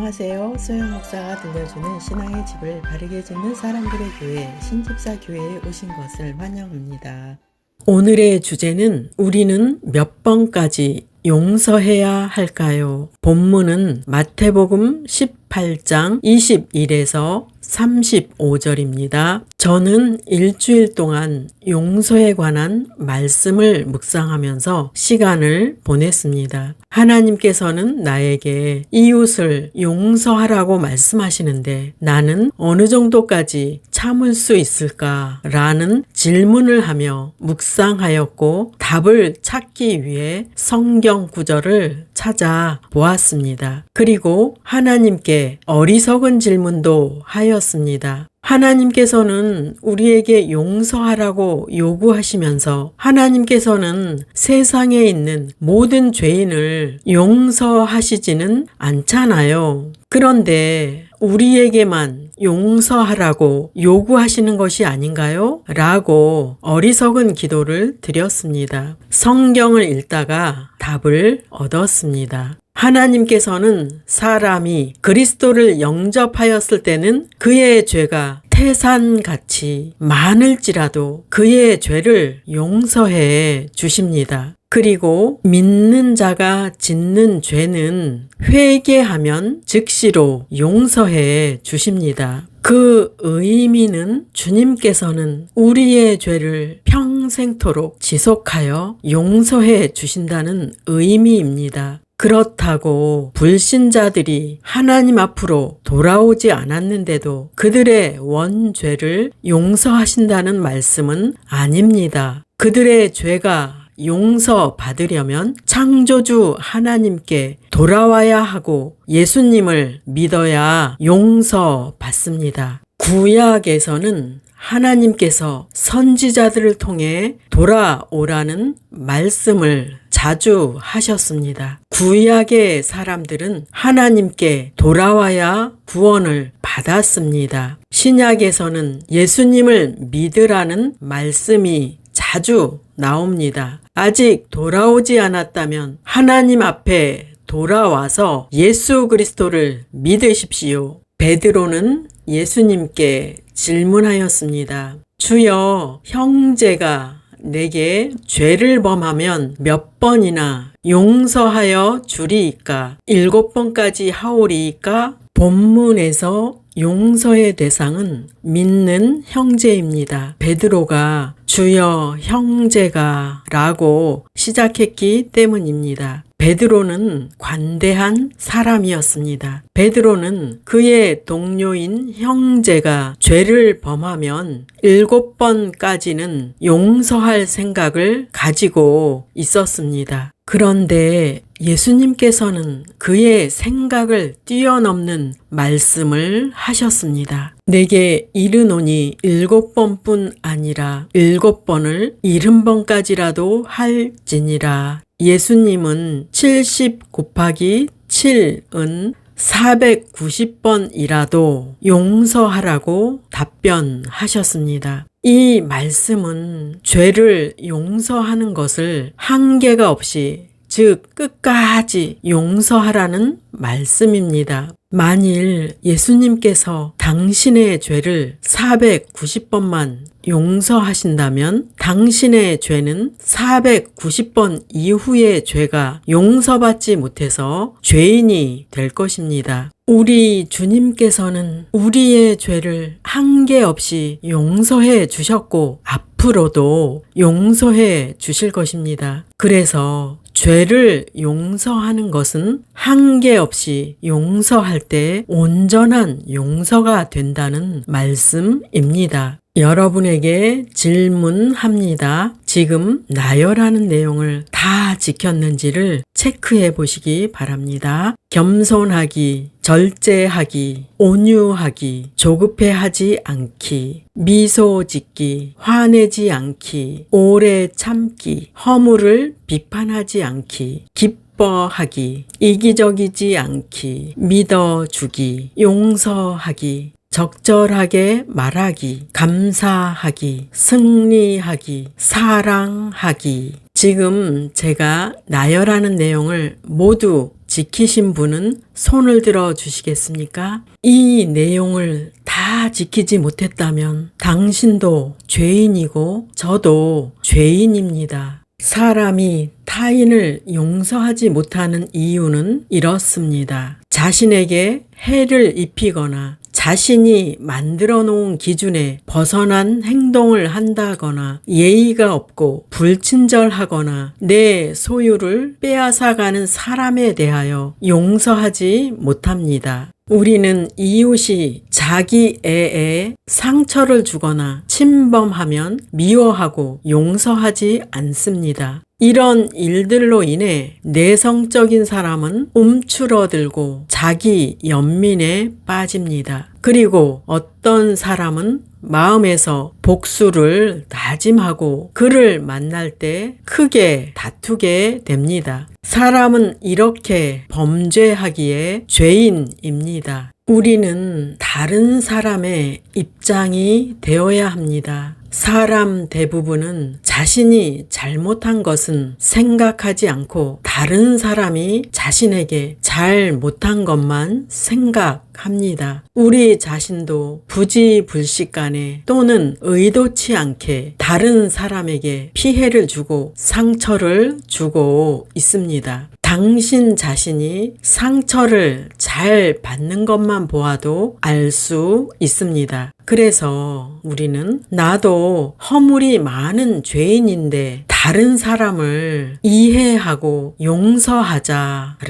안녕하세요. 소영 목사가 들려주는 신앙의 집을 바르게 짓는 사람들의 교회 신집사 교회에 오신 것을 환영합니다. 오늘의 주제는 우리는 몇 번까지 용서해야 할까요? 본문은 마태복음 18장 21에서 35절입니다. 저는 일주일 동안 용서에 관한 말씀을 묵상하면서 시간을 보냈습니다. 하나님께서는 나에게 이웃을 용서하라고 말씀하시는데 나는 어느 정도까지 참을 수 있을까라는 질문을 하며 묵상하였고 답을 찾기 위해 성경 구절을 찾아 보았습니다. 그리고 하나님께 어리석은 질문도 하였습니다. 하나님께서는 우리에게 용서하라고 요구하시면서 하나님께서는 세상에 있는 모든 죄인을 용서하시지는 않잖아요. 그런데 우리에게만 용서하라고 요구하시는 것이 아닌가요? 라고 어리석은 기도를 드렸습니다. 성경을 읽다가 답을 얻었습니다. 하나님께서는 사람이 그리스도를 영접하였을 때는 그의 죄가 태산같이 많을지라도 그의 죄를 용서해 주십니다. 그리고 믿는 자가 짓는 죄는 회개하면 즉시로 용서해 주십니다. 그 의미는 주님께서는 우리의 죄를 평생토록 지속하여 용서해 주신다는 의미입니다. 그렇다고 불신자들이 하나님 앞으로 돌아오지 않았는데도 그들의 원죄를 용서하신다는 말씀은 아닙니다. 그들의 죄가 용서받으려면 창조주 하나님께 돌아와야 하고 예수님을 믿어야 용서받습니다. 구약에서는 하나님께서 선지자들을 통해 돌아오라는 말씀을 자주 하셨습니다. 구약의 사람들은 하나님께 돌아와야 구원을 받았습니다. 신약에서는 예수님을 믿으라는 말씀이 자주 나옵니다. 아직 돌아오지 않았다면 하나님 앞에 돌아와서 예수 그리스도를 믿으십시오. 베드로는 예수님께 질문하였습니다. 주여, 형제가 내게 죄를 범하면 몇 번이나 용서하여 주리이까? 7번까지 하오리이까? 본문에서 용서의 대상은 믿는 형제입니다. 베드로가 주여 형제가 라고 시작했기 때문입니다. 베드로는 관대한 사람이었습니다. 베드로는 그의 동료인 형제가 죄를 범하면 7번까지는 용서할 생각을 가지고 있었습니다. 그런데 예수님께서는 그의 생각을 뛰어넘는 말씀을 하셨습니다. 내게 이르노니 7번뿐 아니라 7번을 70번까지라도 할지니라. 예수님은 70 곱하기 7은 490번이라도 용서하라고 답변하셨습니다. 이 말씀은 죄를 용서하는 것을 한계가 없이, 즉 끝까지 용서하라는 말씀입니다. 만일 예수님께서 당신의 죄를 490번만 용서하신다면 당신의 죄는 490번 이후의 죄가 용서받지 못해서 죄인이 될 것입니다. 우리 주님께서는 우리의 죄를 한계 없이 용서해 주셨고 앞으로도 용서해 주실 것입니다. 그래서 죄를 용서하는 것은 한계 없이 용서할 때 온전한 용서가 된다는 말씀입니다. 여러분에게 질문합니다. 지금 나열하는 내용을 다 지켰는지를 체크해 보시기 바랍니다. 겸손하기, 절제하기, 온유하기, 조급해하지 않기, 미소 짓기, 화내지 않기, 오래 참기, 허물을 비판하지 않기, 기뻐하기, 이기적이지 않기, 믿어주기, 용서하기, 적절하게 말하기, 감사하기, 승리하기, 사랑하기. 지금 제가 나열하는 내용을 모두 지키신 분은 손을 들어 주시겠습니까? 이 내용을 다 지키지 못했다면 당신도 죄인이고 저도 죄인입니다. 사람이 타인을 용서하지 못하는 이유는 이렇습니다. 자신에게 해를 입히거나 자신이 만들어 놓은 기준에 벗어난 행동을 한다거나 예의가 없고 불친절하거나 내 소유를 빼앗아가는 사람에 대하여 용서하지 못합니다. 우리는 이웃이 자기 애에 상처를 주거나 침범하면 미워하고 용서하지 않습니다. 이런 일들로 인해 내성적인 사람은 움츠러들고 자기 연민에 빠집니다. 그리고 어떤 사람은 마음에서 복수를 다짐하고 그를 만날 때 크게 다투게 됩니다. 사람은 이렇게 범죄하기에 죄인입니다. 우리는 다른 사람의 입장이 되어야 합니다. 사람 대부분은 자신이 잘못한 것은 생각하지 않고 다른 사람이 자신에게 잘못한 것만 생각합니다. 우리 자신도 부지불식간에 또는 의도치 않게 다른 사람에게 피해를 주고 상처를 주고 있습니다. 당신 자신이 상처를 잘 받는 것만 보아도 알 수 있습니다. 그래서 우리는 나도 허물이 많은 죄인인데 다른 사람을 이해하고 용서하자라는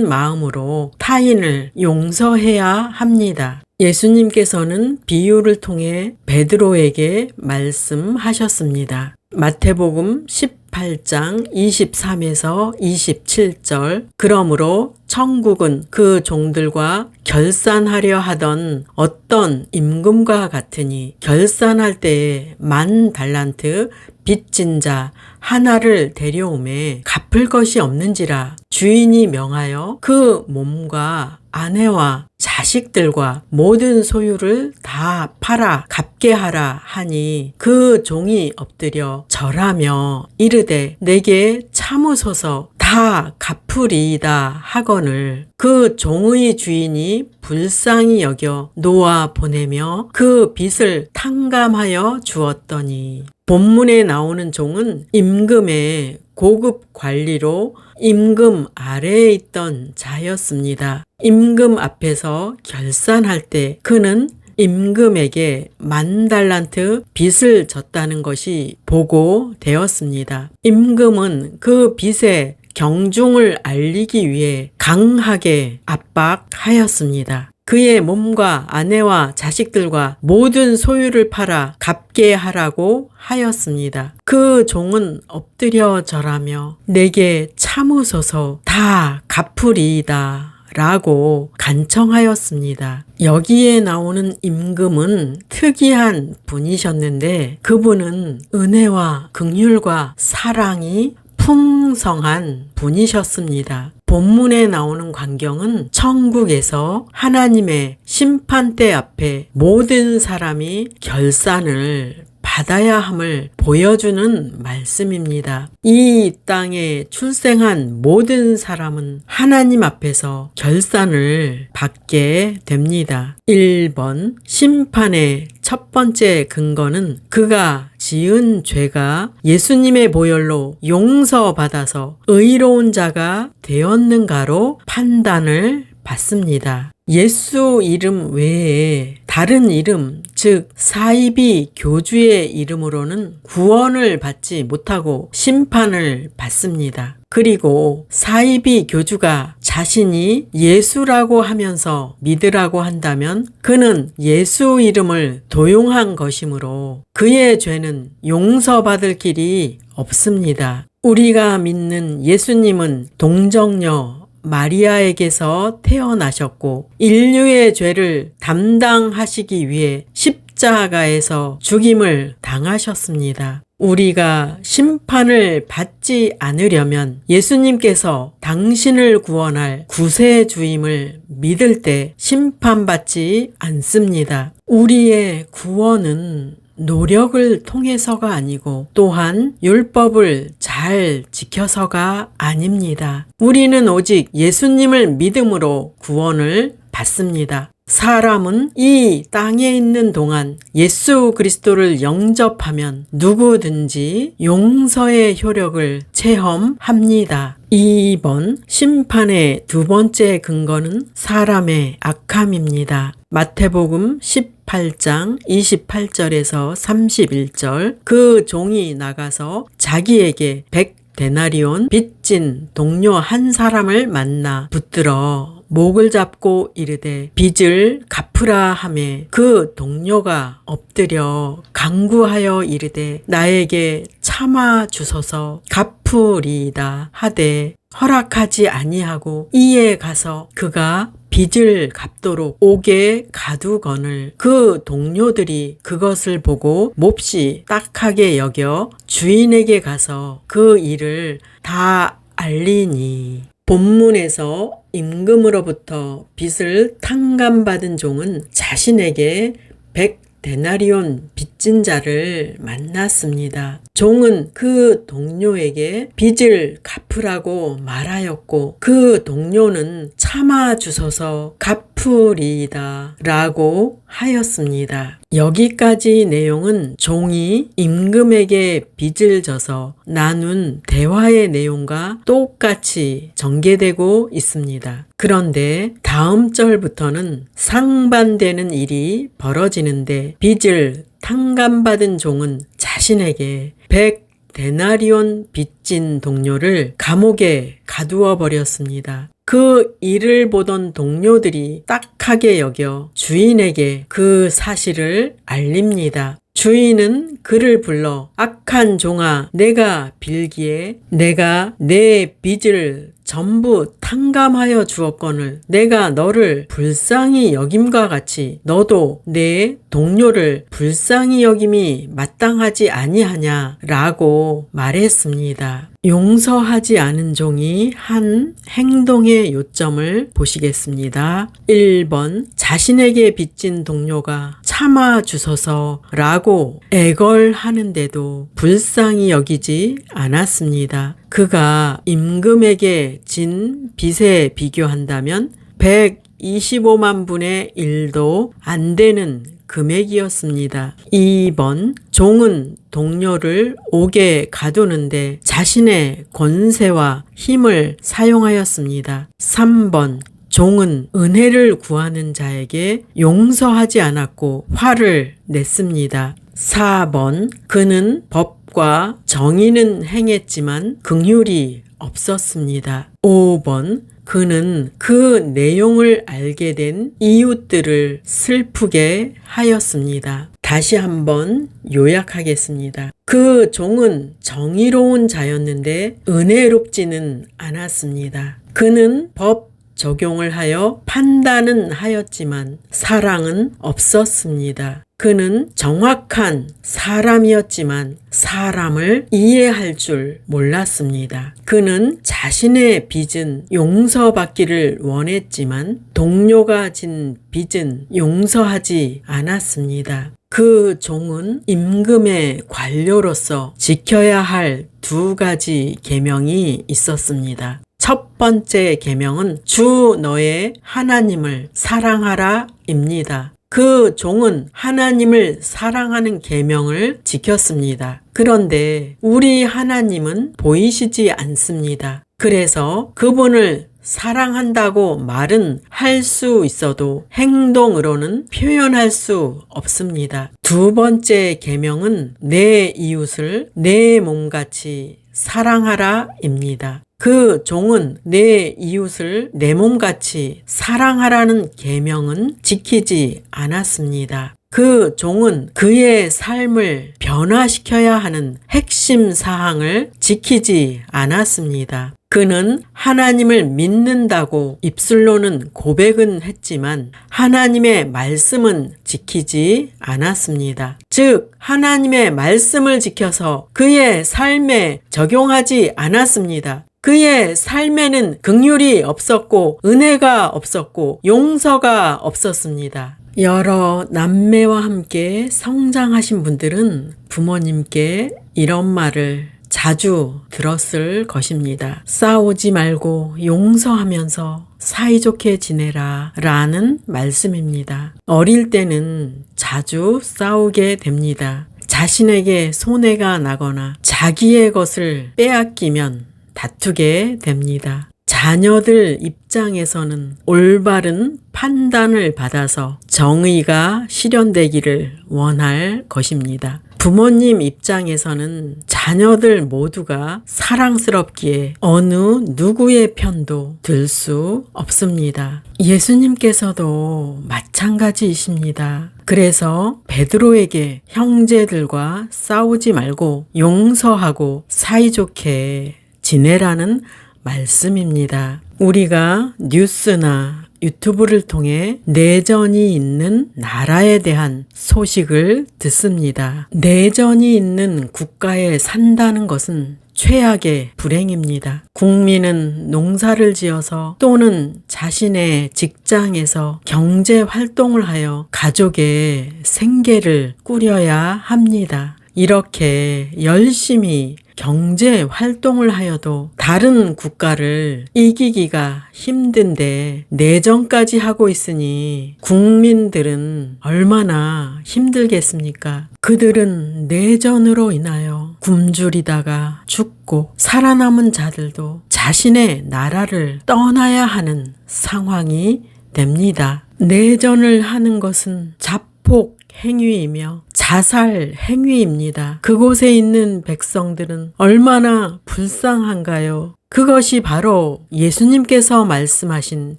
마음으로 타인을 용서해야 합니다. 예수님께서는 비유를 통해 베드로에게 말씀하셨습니다. 마태복음 18장 23에서 27절 그러므로 천국은 그 종들과 결산하려 하던 어떤 임금과 같으니 결산할 때에 10,000달란트 빚진 자 하나를 데려오매 갚을 것이 없는지라 주인이 명하여 그 몸과 아내와 자식들과 모든 소유를 다 팔아 갚게 하라 하니 그 종이 엎드려 절하며 이르되 내게 참으소서 다 갚으리이다 하거늘 그 종의 주인이 불쌍히 여겨 놓아 보내며 그 빚을 탕감하여 주었더니 본문에 나오는 종은 임금의 고급 관리로 임금 아래에 있던 자였습니다. 임금 앞에서 결산할 때 그는 임금에게 10,000달란트 빚을 졌다는 것이 보고되었습니다. 임금은 그 빚의 경중을 알리기 위해 강하게 압박하였습니다. 그의 몸과 아내와 자식들과 모든 소유를 팔아 갚게 하라고 하였습니다. 그 종은 엎드려 절하며 내게 참으소서 다 갚으리이다 라고 간청하였습니다. 여기에 나오는 임금은 특이한 분이셨는데 그분은 은혜와 긍휼과 사랑이 풍성한 분이셨습니다. 본문에 나오는 광경은 천국에서 하나님의 심판대 앞에 모든 사람이 결산을 받아야 함을 보여주는 말씀입니다. 이 땅에 출생한 모든 사람은 하나님 앞에서 결산을 받게 됩니다. 1번 심판의 첫 번째 근거는 그가 지은 죄가 예수님의 보혈로 용서받아서 의로운 자가 되었는가로 판단을 받습니다. 예수 이름 외에 다른 이름, 즉 사이비 교주의 이름으로는 구원을 받지 못하고 심판을 받습니다. 그리고 사이비 교주가 자신이 예수라고 하면서 믿으라고 한다면 그는 예수 이름을 도용한 것이므로 그의 죄는 용서받을 길이 없습니다. 우리가 믿는 예수님은 동정녀 마리아에게서 태어나셨고 인류의 죄를 담당하시기 위해 십자가에서 죽임을 당하셨습니다. 우리가 심판을 받지 않으려면 예수님께서 당신을 구원할 구세주임을 믿을 때 심판받지 않습니다. 우리의 구원은 노력을 통해서가 아니고 또한 율법을 잘 지켜서가 아닙니다. 우리는 오직 예수님을 믿음으로 구원을 받습니다. 사람은 이 땅에 있는 동안 예수 그리스도를 영접하면 누구든지 용서의 효력을 체험합니다. 2번 심판의 두 번째 근거는 사람의 악함입니다. 마태복음 18장 28절에서 31절 그 종이 나가서 자기에게 100데나리온 빚진 동료 한 사람을 만나 붙들어 목을 잡고 이르되 빚을 갚으라 하매 그 동료가 엎드려 간구하여 이르되 나에게 참아 주소서 갚으리이다 하되 허락하지 아니하고 이에 가서 그가 빚을 갚도록 옥에 가두거늘 그 동료들이 그것을 보고 몹시 딱하게 여겨 주인에게 가서 그 일을 다 알리니. 본문에서 임금으로부터 빚을 탕감받은 종은 자신에게 100데나리온 빚진 자를 만났습니다. 종은 그 동료에게 빚을 갚으라고 말하였고 그 동료는 참아 주소서 갚으리이다 라고 하였습니다. 여기까지 내용은 종이 임금에게 빚을 져서 나눈 대화의 내용과 똑같이 전개되고 있습니다. 그런데 다음 절부터는 상반되는 일이 벌어지는데 빚을 탕감받은 종은 자신에게 100데나리온 빚진 동료를 감옥에 가두어 버렸습니다. 그 일을 보던 동료들이 딱하게 여겨 주인에게 그 사실을 알립니다. 주인은 그를 불러 악한 종아 내가 빌기에 내가 내 빚을 전부 탕감하여 주었거늘 내가 너를 불쌍히 여김과 같이 너도 내 동료를 불쌍히 여김이 마땅하지 아니하냐 라고 말했습니다. 용서하지 않은 종이 한 행동의 요점을 보시겠습니다. 1번 자신에게 빚진 동료가 참아 주소서 라고 애걸하는데도 불쌍히 여기지 않았습니다. 그가 임금에게 진 빚에 비교한다면 125만 분의 1도 안 되는 금액이었습니다. 2번 종은 동료를 옥에 가두는데 자신의 권세와 힘을 사용하였습니다. 3번 종은 은혜를 구하는 자에게 용서하지 않았고 화를 냈습니다. 4번 그는 법과 정의는 행했지만 긍휼이 없었습니다. 5번 그는 그 내용을 알게 된 이웃들을 슬프게 하였습니다. 다시 한번 요약하겠습니다. 그 종은 정의로운 자였는데 은혜롭지는 않았습니다. 그는 법 적용을 하여 판단은 하였지만 사랑은 없었습니다. 그는 정확한 사람이었지만 사람을 이해할 줄 몰랐습니다. 그는 자신의 빚은 용서받기를 원했지만 동료가 진 빚은 용서하지 않았습니다. 그 종은 임금의 관료로서 지켜야 할 두 가지 계명이 있었습니다. 첫 번째 계명은 주 너의 하나님을 사랑하라입니다. 그 종은 하나님을 사랑하는 계명을 지켰습니다. 그런데 우리 하나님은 보이시지 않습니다. 그래서 그분을 사랑한다고 말은 할 수 있어도 행동으로는 표현할 수 없습니다. 두 번째 계명은 내 이웃을 내 몸같이 사랑하라입니다. 그 종은 내 이웃을 내 몸같이 사랑하라는 계명은 지키지 않았습니다. 그 종은 그의 삶을 변화시켜야 하는 핵심 사항을 지키지 않았습니다. 그는 하나님을 믿는다고 입술로는 고백은 했지만 하나님의 말씀은 지키지 않았습니다. 즉, 하나님의 말씀을 지켜서 그의 삶에 적용하지 않았습니다. 그의 삶에는 긍휼이 없었고 은혜가 없었고 용서가 없었습니다. 여러 남매와 함께 성장하신 분들은 부모님께 이런 말을 자주 들었을 것입니다. 싸우지 말고 용서하면서 사이좋게 지내라 라는 말씀입니다. 어릴 때는 자주 싸우게 됩니다. 자신에게 손해가 나거나 자기의 것을 빼앗기면 다투게 됩니다. 자녀들 입장에서는 올바른 판단을 받아서 정의가 실현되기를 원할 것입니다. 부모님 입장에서는 자녀들 모두가 사랑스럽기에 어느 누구의 편도 들 수 없습니다. 예수님께서도 마찬가지이십니다. 그래서 베드로에게 형제들과 싸우지 말고 용서하고 사이좋게 지내라는 말씀입니다. 우리가 뉴스나 유튜브를 통해 내전이 있는 나라에 대한 소식을 듣습니다. 내전이 있는 국가에 산다는 것은 최악의 불행입니다. 국민은 농사를 지어서 또는 자신의 직장에서 경제 활동을 하여 가족의 생계를 꾸려야 합니다. 이렇게 열심히 경제 활동을 하여도 다른 국가를 이기기가 힘든데 내전까지 하고 있으니 국민들은 얼마나 힘들겠습니까? 그들은 내전으로 인하여 굶주리다가 죽고 살아남은 자들도 자신의 나라를 떠나야 하는 상황이 됩니다. 내전을 하는 것은 자폭 행위이며 자살 행위입니다. 그곳에 있는 백성들은 얼마나 불쌍한가요? 그것이 바로 예수님께서 말씀하신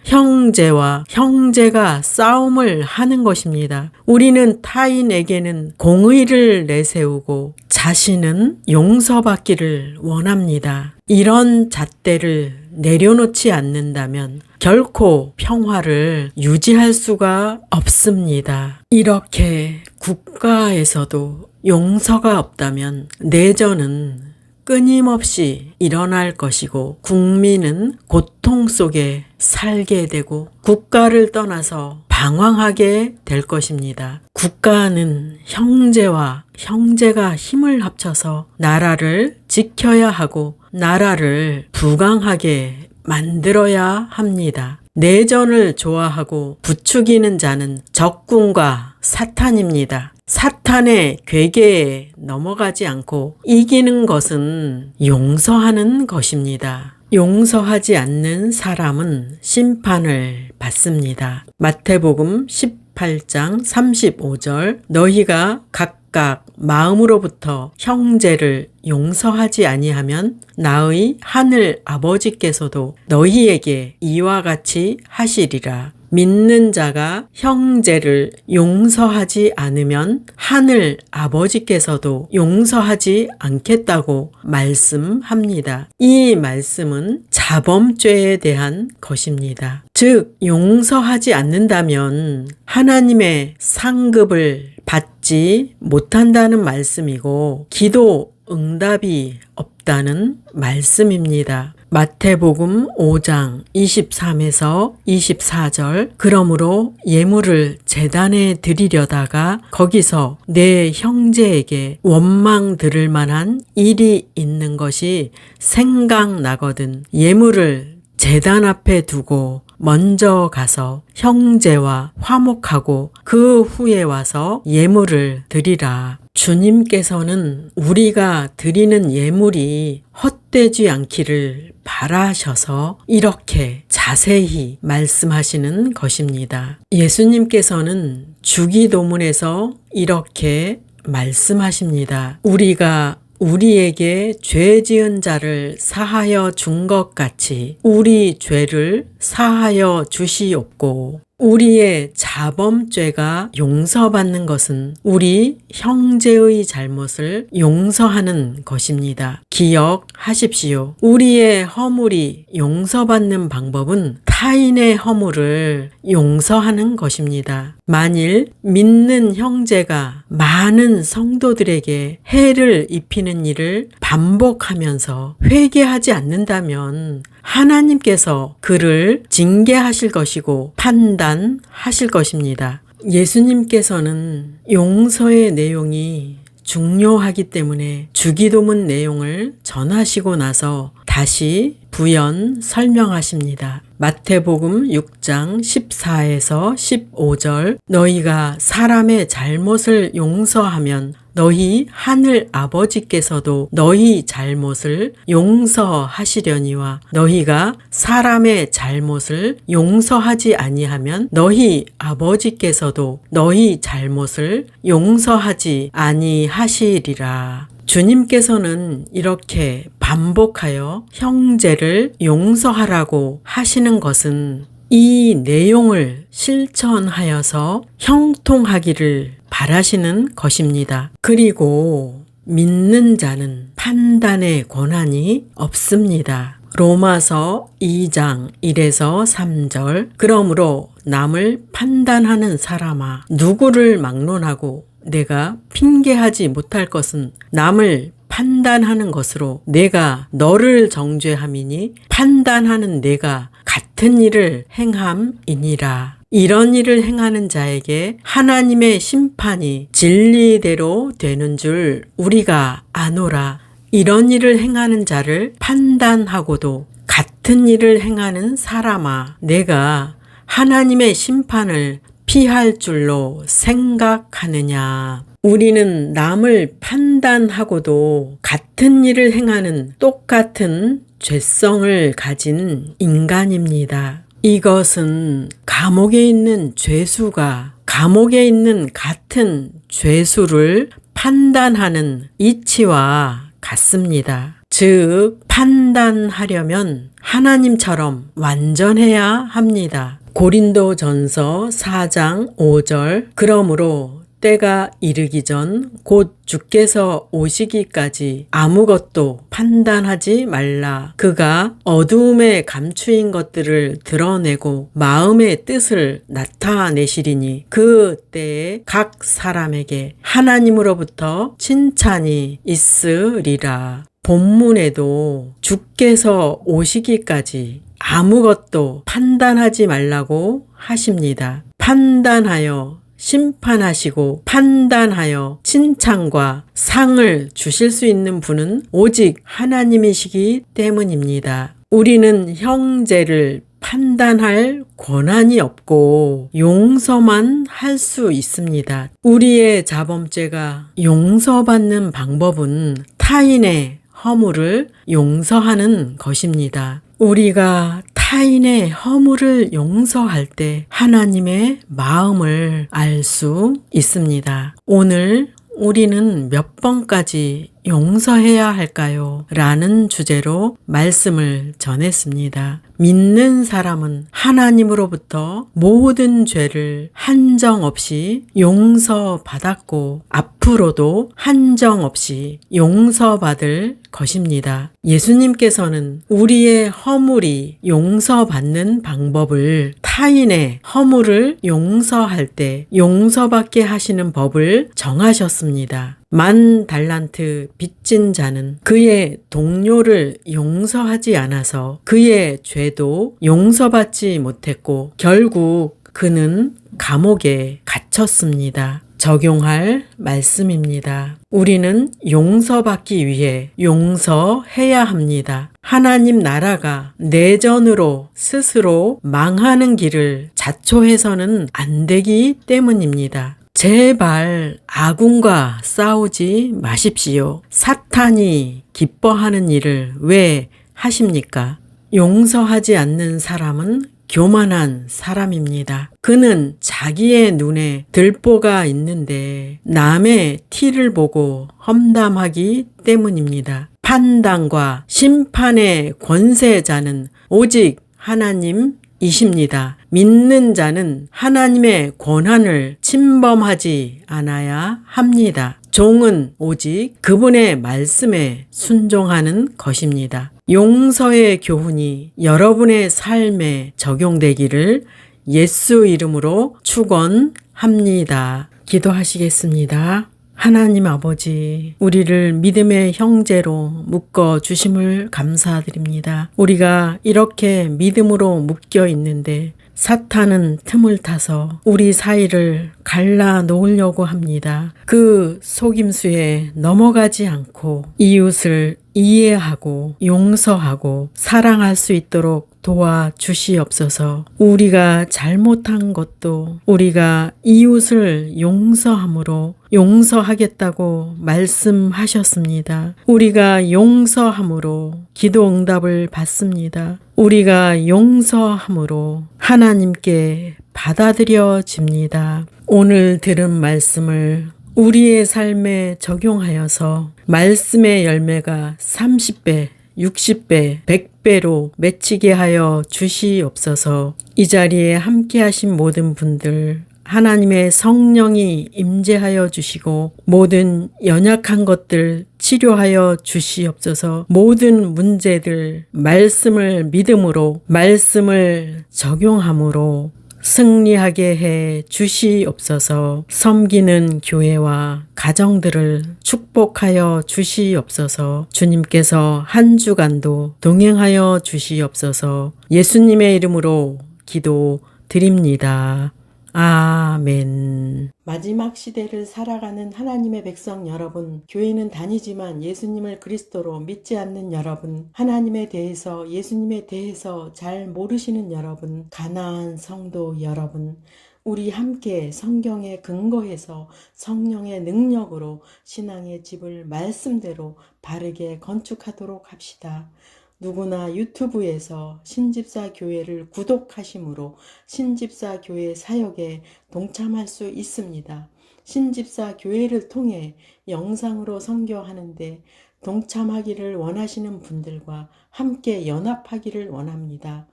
형제와 형제가 싸움을 하는 것입니다. 우리는 타인에게는 공의를 내세우고 자신은 용서받기를 원합니다. 이런 잣대를 내려놓지 않는다면 결코 평화를 유지할 수가 없습니다. 이렇게 국가에서도 용서가 없다면 내전은 끊임없이 일어날 것이고 국민은 고통 속에 살게 되고 국가를 떠나서 방황하게 될 것입니다. 국가는 형제와 형제가 힘을 합쳐서 나라를 지켜야 하고 나라를 부강하게 만들어야 합니다. 내전을 좋아하고 부추기는 자는 적군과 사탄입니다. 사탄의 괴계에 넘어가지 않고 이기는 것은 용서하는 것입니다. 용서하지 않는 사람은 심판을 받습니다. 마태복음 18장 35절 너희가 각각 마음으로부터 형제를 용서하지 아니하면 나의 하늘 아버지께서도 너희에게 이와 같이 하시리라. 믿는 자가 형제를 용서하지 않으면 하늘 아버지께서도 용서하지 않겠다고 말씀합니다. 이 말씀은 자범죄에 대한 것입니다. 즉, 용서하지 않는다면 하나님의 상급을 받지 못한다는 말씀이고 기도 응답이 없다는 말씀입니다. 마태복음 5장 23에서 24절 그러므로 예물을 제단에 드리려다가 거기서 내 형제에게 원망 들을 만한 일이 있는 것이 생각나거든 예물을 제단 앞에 두고 먼저 가서 형제와 화목하고 그 후에 와서 예물을 드리라. 주님께서는 우리가 드리는 예물이 헛되지 않기를 바라셔서 이렇게 자세히 말씀하시는 것입니다. 예수님께서는 주기도문에서 이렇게 말씀하십니다. 우리가 우리에게 죄 지은 자를 사하여 준 것 같이 우리 죄를 사하여 주시옵고 우리의 자범죄가 용서받는 것은 우리 형제의 잘못을 용서하는 것입니다. 기억하십시오. 우리의 허물이 용서받는 방법은 타인의 허물을 용서하는 것입니다. 만일 믿는 형제가 많은 성도들에게 해를 입히는 일을 반복하면서 회개하지 않는다면 하나님께서 그를 징계하실 것이고 판단하실 것입니다. 예수님께서는 용서의 내용이 중요하기 때문에 주기도문 내용을 전하시고 나서 다시 부연 설명하십니다. 마태복음 6장 14에서 15절 너희가 사람의 잘못을 용서하면 너희 하늘 아버지께서도 너희 잘못을 용서하시려니와 너희가 사람의 잘못을 용서하지 아니하면 너희 아버지께서도 너희 잘못을 용서하지 아니하시리라. 주님께서는 이렇게 반복하여 형제를 용서하라고 하시는 것은 이 내용을 실천하여서 형통하기를 바라시는 것입니다. 그리고 믿는 자는 판단의 권한이 없습니다. 로마서 2장 1에서 3절 그러므로 남을 판단하는 사람아 누구를 막론하고 내가 핑계하지 못할 것은 남을 판단하는 것으로 내가 너를 정죄함이니 판단하는 내가 같은 일을 행함이니라. 이런 일을 행하는 자에게 하나님의 심판이 진리대로 되는 줄 우리가 아노라. 이런 일을 행하는 자를 판단하고도 같은 일을 행하는 사람아 내가 하나님의 심판을 피할 줄로 생각하느냐. 우리는 남을 판단하고도 같은 일을 행하는 똑같은 죄성을 가진 인간입니다. 이것은 감옥에 있는 죄수가 감옥에 있는 같은 죄수를 판단하는 이치와 같습니다. 즉, 판단하려면 하나님처럼 완전해야 합니다. 고린도전서 4장 5절 그러므로 때가 이르기 전 곧 주께서 오시기까지 아무것도 판단하지 말라. 그가 어두움에 감추인 것들을 드러내고 마음의 뜻을 나타내시리니 그 때에 각 사람에게 하나님으로부터 칭찬이 있으리라. 본문에도 주께서 오시기까지 아무것도 판단하지 말라고 하십니다. 판단하여 심판하시고 판단하여 칭찬과 상을 주실 수 있는 분은 오직 하나님이시기 때문입니다. 우리는 형제를 판단할 권한이 없고 용서만 할 수 있습니다. 우리의 자범죄가 용서받는 방법은 타인의 허물을 용서하는 것입니다. 우리가 타인의 허물을 용서할 때 하나님의 마음을 알 수 있습니다. 오늘 우리는 몇 번까지 용서해야 할까요? 라는 주제로 말씀을 전했습니다. 믿는 사람은 하나님으로부터 모든 죄를 한정없이 용서받았고 앞으로도 한정없이 용서받을 것입니다. 예수님께서는 우리의 허물이 용서받는 방법을 타인의 허물을 용서할 때 용서받게 하시는 법을 정하셨습니다. 10,000달란트 빚진 자는 그의 동료를 용서하지 않아서 그의 죄도 용서받지 못했고 결국 그는 감옥에 갇혔습니다. 적용할 말씀입니다. 우리는 용서받기 위해 용서해야 합니다. 하나님 나라가 내전으로 스스로 망하는 길을 자초해서는 안 되기 때문입니다. 제발 아군과 싸우지 마십시오. 사탄이 기뻐하는 일을 왜 하십니까? 용서하지 않는 사람은 교만한 사람입니다. 그는 자기의 눈에 들보가 있는데 남의 티를 보고 험담하기 때문입니다. 판단과 심판의 권세자는 오직 하나님이십니다. 믿는 자는 하나님의 권한을 침범하지 않아야 합니다. 종은 오직 그분의 말씀에 순종하는 것입니다. 용서의 교훈이 여러분의 삶에 적용되기를 예수 이름으로 축원합니다. 기도하시겠습니다. 하나님 아버지, 우리를 믿음의 형제로 묶어 주심을 감사드립니다. 우리가 이렇게 믿음으로 묶여 있는데 사탄은 틈을 타서 우리 사이를 갈라 놓으려고 합니다. 그 속임수에 넘어가지 않고 이웃을 이해하고 용서하고 사랑할 수 있도록 도와주시옵소서. 우리가 잘못한 것도 우리가 이웃을 용서함으로 용서하겠다고 말씀하셨습니다. 우리가 용서함으로 기도 응답을 받습니다. 우리가 용서함으로 하나님께 받아들여집니다. 오늘 들은 말씀을 우리의 삶에 적용하여서 말씀의 열매가 30배, 60배, 100배로 맺히게 하여 주시옵소서. 이 자리에 함께 하신 모든 분들 하나님의 성령이 임재하여 주시고 모든 연약한 것들 치료하여 주시옵소서. 모든 문제들 말씀을 믿음으로 말씀을 적용함으로 승리하게 해 주시옵소서. 섬기는 교회와 가정들을 축복하여 주시옵소서. 주님께서 한 주간도 동행하여 주시옵소서. 예수님의 이름으로 기도드립니다. 아멘. 마지막 시대를 살아가는 하나님의 백성 여러분, 교회는 다니지만 예수님을 그리스도로 믿지 않는 여러분, 하나님에 대해서 예수님에 대해서 잘 모르시는 여러분, 가나안 성도 여러분, 우리 함께 성경에 근거해서 성령의 능력으로 신앙의 집을 말씀대로 바르게 건축하도록 합시다. 누구나 유튜브에서 신집사 교회를 구독하심으로 신집사 교회 사역에 동참할 수 있습니다. 신집사 교회를 통해 영상으로 선교하는데 동참하기를 원하시는 분들과 함께 연합하기를 원합니다.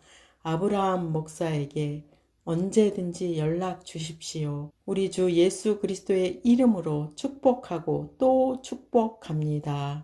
아브라함 목사에게 언제든지 연락 주십시오. 우리 주 예수 그리스도의 이름으로 축복하고 또 축복합니다.